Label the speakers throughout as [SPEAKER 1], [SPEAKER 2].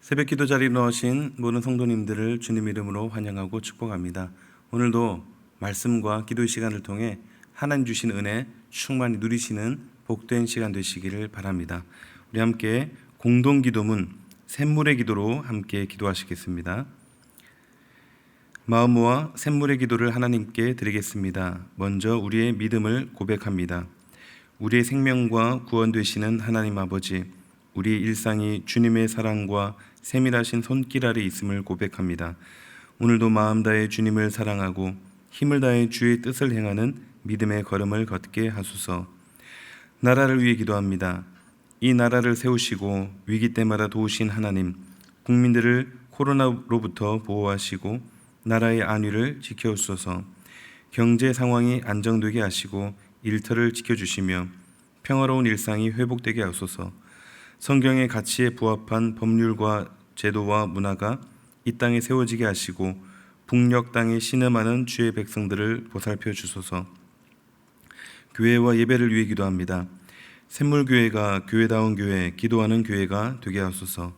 [SPEAKER 1] 새벽 기도 자리에 넣으신 모든 성도님들을 주님 이름으로 환영하고 축복합니다. 오늘도 말씀과 기도의 시간을 통해 하나님 주신 은혜 충만히 누리시는 복된 시간 되시기를 바랍니다. 우리 함께 공동 기도문 샘물의 기도로 함께 기도하시겠습니다. 마음 모아 샘물의 기도를 하나님께 드리겠습니다. 먼저 우리의 믿음을 고백합니다. 우리의 생명과 구원 되시는 하나님 아버지, 우리의 일상이 주님의 사랑과 세밀하신 손길 아래 있음을 고백합니다. 오늘도 마음 다해 주님을 사랑하고 힘을 다해 주의 뜻을 행하는 믿음의 걸음을 걷게 하소서. 나라를 위해 기도합니다. 이 나라를 세우시고 위기 때마다 도우신 하나님, 국민들을 코로나로부터 보호하시고 나라의 안위를 지켜주소서. 경제 상황이 안정되게 하시고 일터를 지켜주시며 평화로운 일상이 회복되게 하소서. 성경의 가치에 부합한 법률과 제도와 문화가 이 땅에 세워지게 하시고 북녘 땅에 신음하는 주의 백성들을 보살펴 주소서. 교회와 예배를 위해 기도합니다. 샘물교회가 교회다운 교회, 기도하는 교회가 되게 하소서.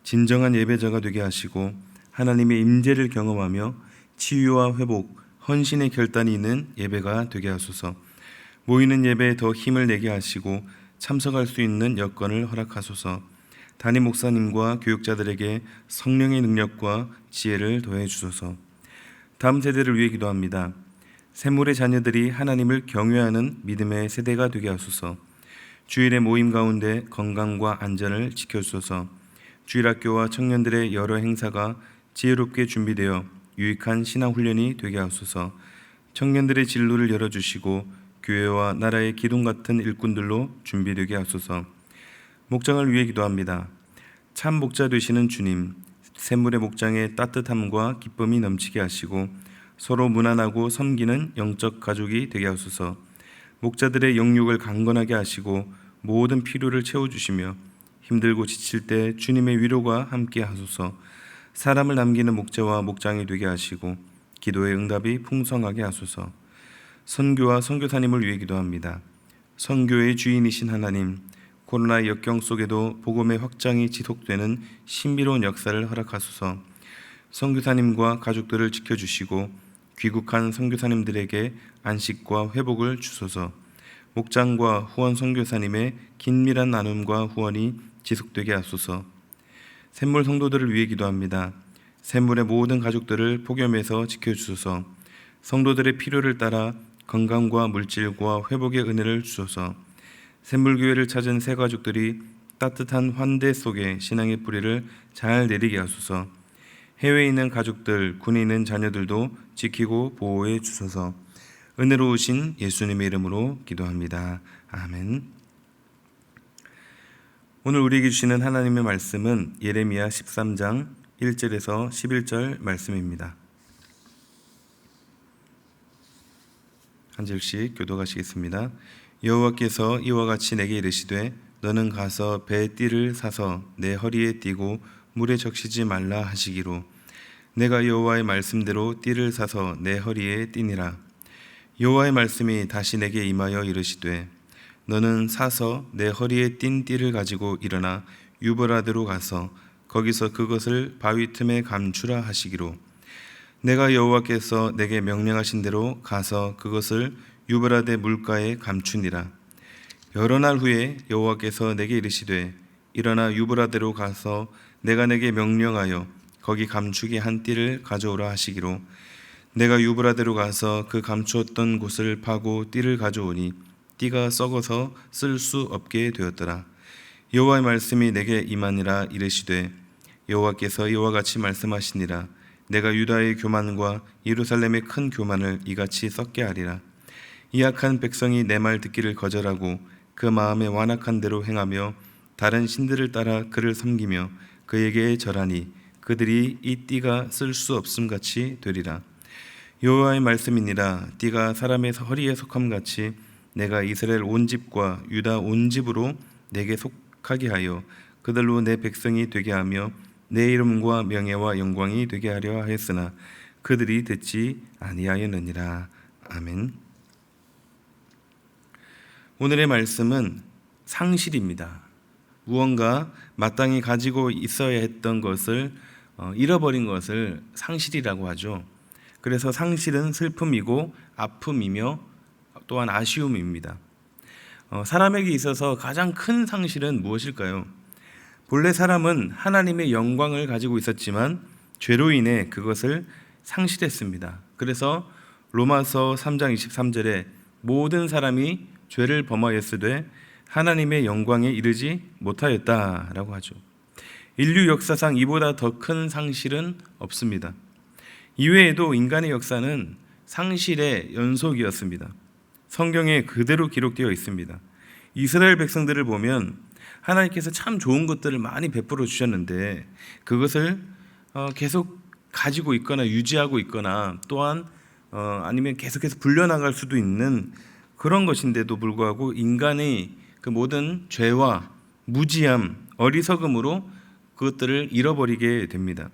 [SPEAKER 1] 진정한 예배자가 되게 하시고 하나님의 임재를 경험하며 치유와 회복, 헌신의 결단이 있는 예배가 되게 하소서. 모이는 예배에 더 힘을 내게 하시고 참석할 수 있는 여건을 허락하소서. 담임 목사님과 교육자들에게 성령의 능력과 지혜를 더해 주소서. 다음 세대를 위해 기도합니다. 샘물의 자녀들이 하나님을 경외하는 믿음의 세대가 되게 하소서. 주일의 모임 가운데 건강과 안전을 지켜주소서. 주일학교와 청년들의 여러 행사가 지혜롭게 준비되어 유익한 신앙훈련이 되게 하소서. 청년들의 진로를 열어주시고 교회와 나라의 기둥 같은 일꾼들로 준비되게 하소서. 목장을 위해 기도합니다. 참 목자 되시는 주님, 샘물의 목장에 따뜻함과 기쁨이 넘치게 하시고 서로 무난하고 섬기는 영적 가족이 되게 하소서. 목자들의 영육을 강건하게 하시고 모든 필요를 채워주시며 힘들고 지칠 때 주님의 위로가 함께 하소서. 사람을 남기는 목자와 목장이 되게 하시고 기도의 응답이 풍성하게 하소서. 선교와 선교사님을 위해 기도합니다. 선교의 주인이신 하나님, 코로나 역경 속에도 복음의 확장이 지속되는 신비로운 역사를 허락하소서. 선교사님과 가족들을 지켜주시고 귀국한 선교사님들에게 안식과 회복을 주소서. 목장과 후원 선교사님의 긴밀한 나눔과 후원이 지속되게 하소서. 샘물 성도들을 위해 기도합니다. 샘물의 모든 가족들을 폭염에서 지켜주소서. 성도들의 필요를 따라 건강과 물질과 회복의 은혜를 주소서. 샘물교회를 찾은 새 가족들이 따뜻한 환대 속에 신앙의 뿌리를 잘 내리게 하소서. 해외에 있는 가족들, 군에 있는 자녀들도 지키고 보호해 주소서. 은혜로우신 예수님의 이름으로 기도합니다. 아멘. 오늘 우리에게 주시는 하나님의 말씀은 예레미야 13장 1절에서 11절 말씀입니다. 한 절씩 교독하시겠습니다. 여호와께서 이와 같이 내게 이르시되 너는 가서 배의 띠를 사서 내 허리에 띠고 물에 적시지 말라 하시기로 내가 여호와의 말씀대로 띠를 사서 내 허리에 띠니라. 여호와의 말씀이 다시 내게 임하여 이르시되 너는 사서 내 허리에 띈 띠를 가지고 일어나 유브라데로 가서 거기서 그것을 바위 틈에 감추라 하시기로 내가 여호와께서 내게 명령하신 대로 가서 그것을 유브라데 물가에 감추니라. 여러 날 후에 여호와께서 내게 이르시되 일어나 유브라데로 가서 내가 내게 명령하여 거기 감추게 한 띠를 가져오라 하시기로 내가 유브라데로 가서 그 감추었던 곳을 파고 띠를 가져오니 띠가 썩어서 쓸 수 없게 되었더라. 여호와의 말씀이 내게 임하니라. 이르시되 여호와께서 이와 같이 말씀하시니라. 내가 유다의 교만과 예루살렘의 큰 교만을 이같이 썩게 하리라. 이 악한 백성이 내 말 듣기를 거절하고 그 마음에 완악한 대로 행하며 다른 신들을 따라 그를 섬기며 그에게 절하니 그들이 이 띠가 쓸 수 없음같이 되리라. 여호와의 말씀이니라. 띠가 사람의 허리에 속함같이 내가 이스라엘 온 집과 유다 온 집으로 내게 속하게 하여 그들로 내 백성이 되게 하며 내 이름과 명예와 영광이 되게 하려 하였으나 그들이 듣지 아니하였느니라. 아멘. 오늘의 말씀은 상실입니다. 무언가 마땅히 가지고 있어야 했던 것을 잃어버린 것을 상실이라고 하죠. 그래서 상실은 슬픔이고 아픔이며 또한 아쉬움입니다. 사람에게 있어서 가장 큰 상실은 무엇일까요? 본래 사람은 하나님의 영광을 가지고 있었지만 죄로 인해 그것을 상실했습니다. 그래서 로마서 3장 23절에 모든 사람이 죄를 범하였으되 하나님의 영광에 이르지 못하였다라고 하죠. 인류 역사상 이보다 더 큰 상실은 없습니다. 이외에도 인간의 역사는 상실의 연속이었습니다. 성경에 그대로 기록되어 있습니다. 이스라엘 백성들을 보면 하나님께서 참 좋은 것들을 많이 베풀어 주셨는데 그것을 계속 가지고 있거나 유지하고 있거나 또한 아니면 계속해서 불려나갈 수도 있는 그런 것인데도 불구하고 인간의 그 모든 죄와 무지함, 어리석음으로 그것들을 잃어버리게 됩니다.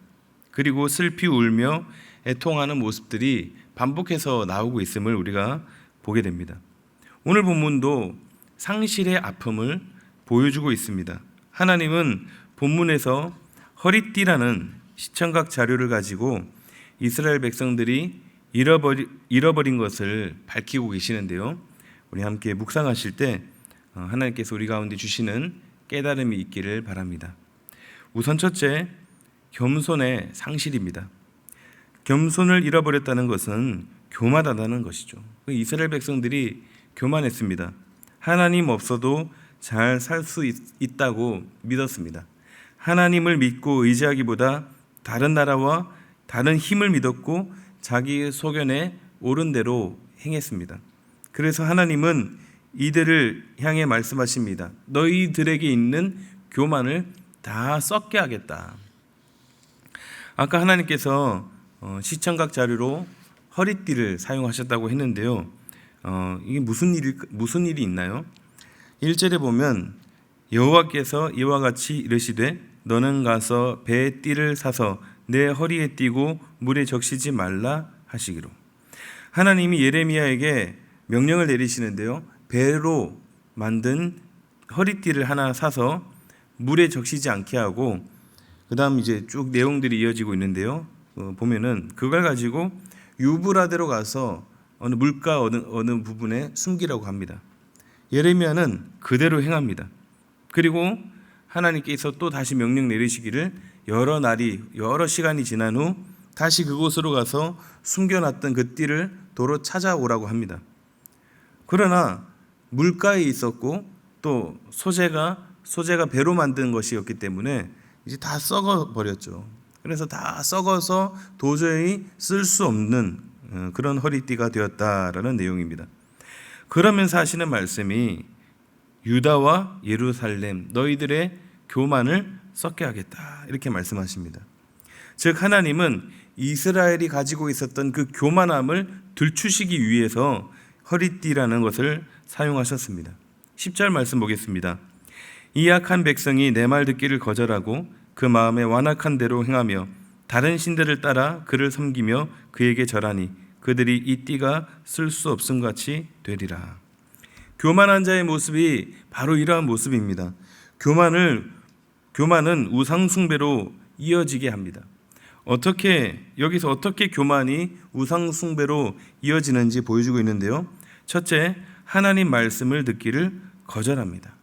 [SPEAKER 1] 그리고 슬피 울며 애통하는 모습들이 반복해서 나오고 있음을 우리가 보게 됩니다. 오늘 본문도 상실의 아픔을 보여주고 있습니다. 하나님은 본문에서 허리띠라는 시청각 자료를 가지고 이스라엘 백성들이 잃어버린 것을 밝히고 계시는데요. 우리 함께 묵상하실 때 하나님께서 우리 가운데 주시는 깨달음이 있기를 바랍니다. 우선 첫째, 겸손의 상실입니다. 겸손을 잃어버렸다는 것은 교만하다는 것이죠. 이스라엘 백성들이 교만했습니다. 하나님 없어도 잘 살 수 있다고 믿었습니다. 하나님을 믿고 의지하기보다 다른 나라와 다른 힘을 믿었고 자기의 소견에 옳은 대로 행했습니다. 그래서 하나님은 이들을 향해 말씀하십니다. 너희들에게 있는 교만을 다 썩게 하겠다. 아까 하나님께서 시청각 자료로 허리띠를 사용하셨다고 했는데요. 이게 무슨 일이 있나요? 1절에 보면 여호와께서 이와 같이 이르시되 너는 가서 배의 띠를 사서 내 허리에 띠고 물에 적시지 말라 하시기로. 하나님이 예레미야에게 명령을 내리시는데요. 배로 만든 허리띠를 하나 사서 물에 적시지 않게 하고 그 다음 이제 쭉 내용들이 이어지고 있는데요. 보면은 그걸 가지고 유브라데로 가서 어느 물가 어느 부분에 숨기라고 합니다. 예레미야는 그대로 행합니다. 그리고 하나님께서 또 다시 명령 내리시기를 여러 시간이 지난 후 다시 그곳으로 가서 숨겨놨던 그 띠를 도로 찾아오라고 합니다. 그러나 물가에 있었고 또 소재가 배로 만든 것이었기 때문에 이제 다 썩어 버렸죠. 그래서 다 썩어서 도저히 쓸 수 없는 그런 허리띠가 되었다라는 내용입니다. 그러면서 하시는 말씀이 유다와 예루살렘 너희들의 교만을 썩게 하겠다 이렇게 말씀하십니다. 즉 하나님은 이스라엘이 가지고 있었던 그 교만함을 들추시기 위해서 허리띠라는 것을 사용하셨습니다. 10절 말씀 보겠습니다. 이 악한 백성이 내 말 듣기를 거절하고 그 마음에 완악한 대로 행하며 다른 신들을 따라 그를 섬기며 그에게 절하니 그들이 이 띠가 쓸 수 없음 같이 되리라. 교만한 자의 모습이 바로 이러한 모습입니다. 교만은 우상숭배로 이어지게 합니다. 여기서 어떻게 교만이 우상숭배로 이어지는지 보여주고 있는데요. 첫째, 하나님 말씀을 듣기를 거절합니다.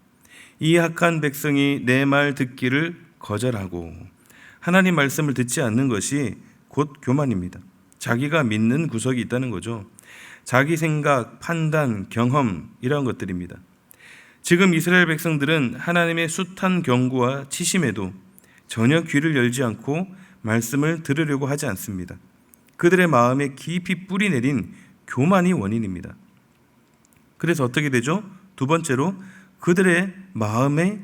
[SPEAKER 1] 이 악한 백성이 내 말 듣기를 거절하고 하나님 말씀을 듣지 않는 것이 곧 교만입니다. 자기가 믿는 구석이 있다는 거죠. 자기 생각, 판단, 경험 이런 것들입니다. 지금 이스라엘 백성들은 하나님의 숱한 경고와 치심에도 전혀 귀를 열지 않고 말씀을 들으려고 하지 않습니다. 그들의 마음에 깊이 뿌리 내린 교만이 원인입니다. 그래서 어떻게 되죠? 두 번째로 그들의 마음이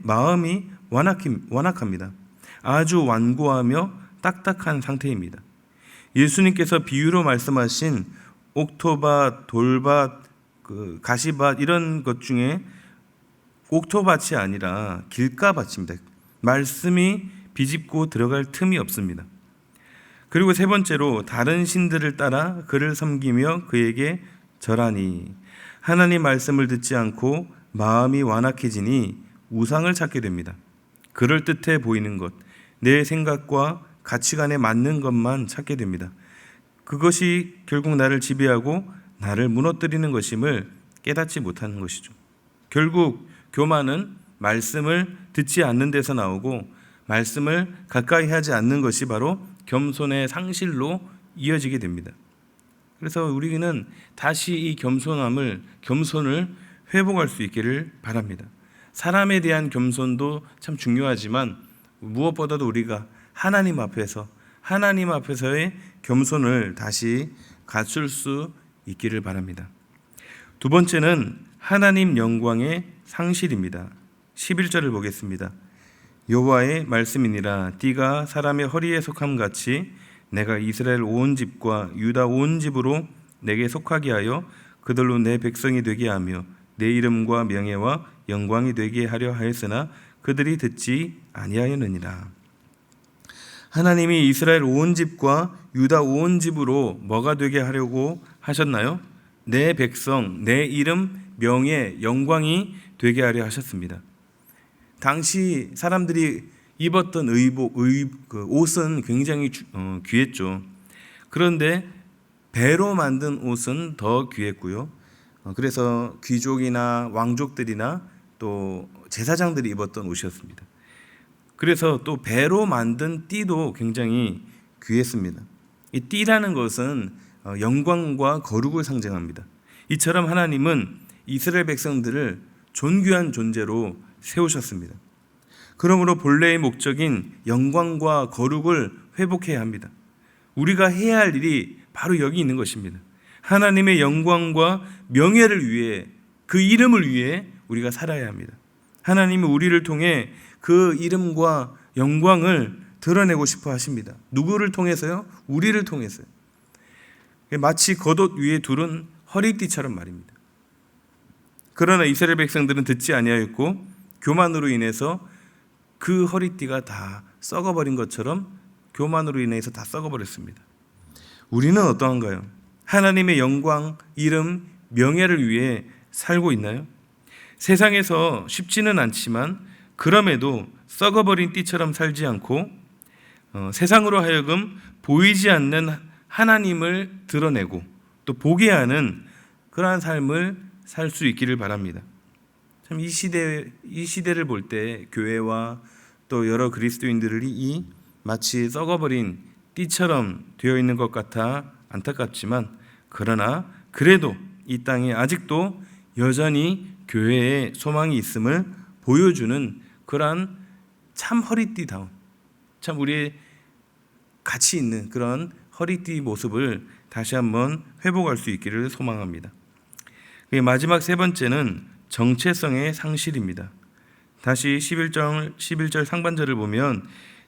[SPEAKER 1] 완악합니다. 아주 완고하며 딱딱한 상태입니다. 예수님께서 비유로 말씀하신 옥토밭, 돌밭, 가시밭 이런 것 중에 옥토밭이 아니라 길가밭입니다. 말씀이 비집고 들어갈 틈이 없습니다. 그리고 세 번째로 다른 신들을 따라 그를 섬기며 그에게 절하니 하나님 말씀을 듣지 않고 마음이 완악해지니 우상을 찾게 됩니다. 그럴듯해 보이는 것, 내 생각과 가치관에 맞는 것만 찾게 됩니다. 그것이 결국 나를 지배하고 나를 무너뜨리는 것임을 깨닫지 못하는 것이죠. 결국 교만은 말씀을 듣지 않는 데서 나오고 말씀을 가까이 하지 않는 것이 바로 겸손의 상실로 이어지게 됩니다. 그래서 우리는 다시 이 겸손을 회복할 수 있기를 바랍니다. 사람에 대한 겸손도 참 중요하지만 무엇보다도 우리가 하나님 앞에서의 겸손을 다시 갖출 수 있기를 바랍니다. 두 번째는 하나님 영광의 상실입니다. 11절을 보겠습니다. 여호와의 말씀이니라. 띠가 사람의 허리에 속함 같이 내가 이스라엘 온 집과 유다 온 집으로 내게 속하게 하여 그들로 내 백성이 되게 하며 내 이름과 명예와 영광이 되게 하려 하였으나 그들이 듣지 아니하였느니라. 하나님이 이스라엘 온 집과 유다 온 집으로 뭐가 되게 하려고 하셨나요? 내 백성, 내 이름, 명예, 영광이 되게 하려 하셨습니다. 당시 사람들이 입었던 옷은 굉장히 귀했죠. 그런데 배로 만든 옷은 더 귀했고요. 그래서 귀족이나 왕족들이나 또 제사장들이 입었던 옷이었습니다. 그래서 또 배로 만든 띠도 굉장히 귀했습니다. 이 띠라는 것은 영광과 거룩을 상징합니다. 이처럼 하나님은 이스라엘 백성들을 존귀한 존재로 세우셨습니다. 그러므로 본래의 목적인 영광과 거룩을 회복해야 합니다. 우리가 해야 할 일이 바로 여기 있는 것입니다. 하나님의 영광과 명예를 위해, 그 이름을 위해 우리가 살아야 합니다. 하나님은 우리를 통해 그 이름과 영광을 드러내고 싶어 하십니다. 누구를 통해서요? 우리를 통해서요. 마치 겉옷 위에 두른 허리띠처럼 말입니다. 그러나 이스라엘 백성들은 듣지 아니하였고 교만으로 인해서 그 허리띠가 다 썩어버린 것처럼 교만으로 인해서 다 썩어버렸습니다. 우리는 어떠한가요? 하나님의 영광, 이름, 명예를 위해 살고 있나요? 세상에서 쉽지는 않지만 그럼에도 썩어버린 띠처럼 살지 않고 세상으로 하여금 보이지 않는 하나님을 드러내고 또 보게 하는 그러한 삶을 살 수 있기를 바랍니다. 참 이 시대를 볼 때 교회와 또 여러 그리스도인들이 마치 썩어버린 띠처럼 되어 있는 것 같아 안타깝지만 그러나 그래도 이 땅에 아직도 여전히 교회에 소망이 있음을 보여주는 그러한 참 허리띠다운, 참 우리의 가치 있는 그런 허리띠 모습을 다시 한번 회복할 수 있기를 소망합니다. 마지막 세 번째는 정체성의 상실입니다. 다시 11절 상반절을 보면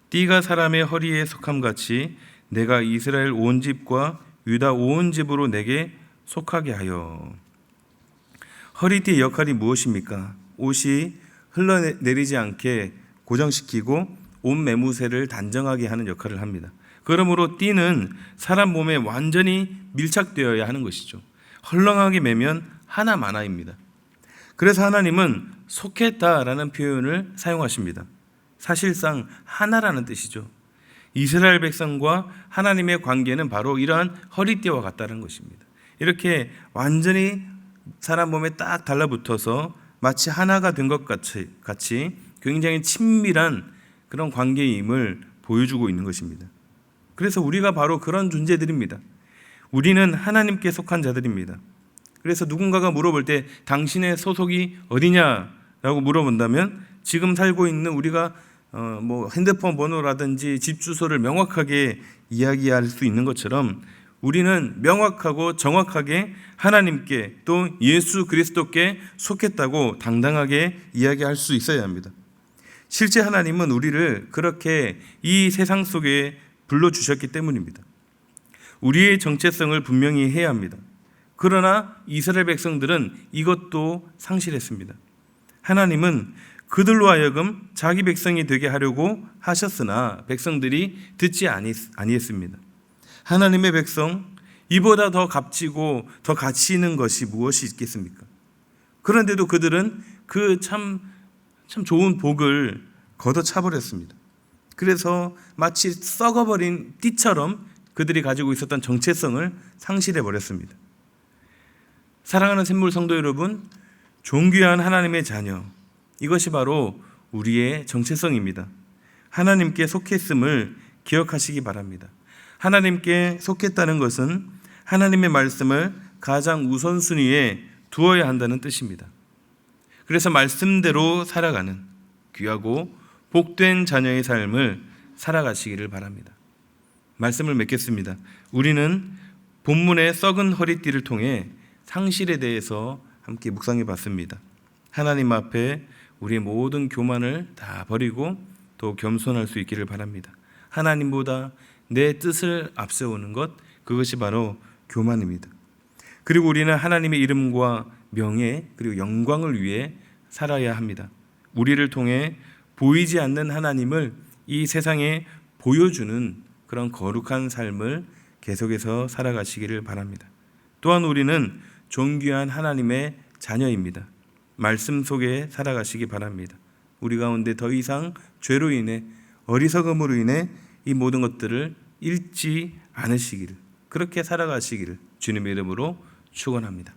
[SPEAKER 1] 띠가 사람의 허리에 속함 같이 내가 이스라엘 온 집과 유다 온 집으로 내게 속하게 하여. 허리띠의 역할이 무엇입니까? 옷이 흘러내리지 않게 고정시키고 옷 매무새를 단정하게 하는 역할을 합니다. 그러므로 띠는 사람 몸에 완전히 밀착되어야 하는 것이죠. 헐렁하게 매면 하나마나입니다. 그래서 하나님은 속했다라는 표현을 사용하십니다. 사실상 하나라는 뜻이죠. 이스라엘 백성과 하나님의 관계는 바로 이러한 허리띠와 같다는 것입니다. 이렇게 완전히 사람 몸에 딱 달라붙어서 마치 하나가 된 것 같이 굉장히 친밀한 그런 관계임을 보여주고 있는 것입니다. 그래서 우리가 바로 그런 존재들입니다. 우리는 하나님께 속한 자들입니다. 그래서 누군가가 물어볼 때 당신의 소속이 어디냐라고 물어본다면 지금 살고 있는 우리가 핸드폰 번호라든지 집 주소를 명확하게 이야기할 수 있는 것처럼 우리는 명확하고 정확하게 하나님께 또 예수 그리스도께 속했다고 당당하게 이야기할 수 있어야 합니다. 실제 하나님은 우리를 그렇게 이 세상 속에 불러주셨기 때문입니다. 우리의 정체성을 분명히 해야 합니다. 그러나 이스라엘 백성들은 이것도 상실했습니다. 하나님은 그들로 하여금 자기 백성이 되게 하려고 하셨으나 백성들이 듣지 아니했습니다. 하나님의 백성, 이보다 더 값지고 더 가치 있는 것이 무엇이 있겠습니까? 그런데도 그들은 그 참 좋은 복을 걷어차버렸습니다. 그래서 마치 썩어버린 띠처럼 그들이 가지고 있었던 정체성을 상실해버렸습니다. 사랑하는 샘물 성도 여러분, 존귀한 하나님의 자녀, 이것이 바로 우리의 정체성입니다. 하나님께 속했음을 기억하시기 바랍니다. 하나님께 속했다는 것은 하나님의 말씀을 가장 우선순위에 두어야 한다는 뜻입니다. 그래서 말씀대로 살아가는 귀하고 복된 자녀의 삶을 살아가시기를 바랍니다. 말씀을 맺겠습니다. 우리는 본문의 썩은 허리띠를 통해 상실에 대해서 함께 묵상해 봤습니다. 하나님 앞에 우리의 모든 교만을 다 버리고 더 겸손할 수 있기를 바랍니다. 하나님보다 내 뜻을 앞세우는 것, 그것이 바로 교만입니다. 그리고 우리는 하나님의 이름과 명예 그리고 영광을 위해 살아야 합니다. 우리를 통해 보이지 않는 하나님을 이 세상에 보여주는 그런 거룩한 삶을 계속해서 살아가시기를 바랍니다. 또한 우리는 존귀한 하나님의 자녀입니다. 말씀 속에 살아가시기 바랍니다. 우리 가운데 더 이상 죄로 인해 어리석음으로 인해 이 모든 것들을 잃지 않으시기를, 그렇게 살아가시기를 주님의 이름으로 축원합니다.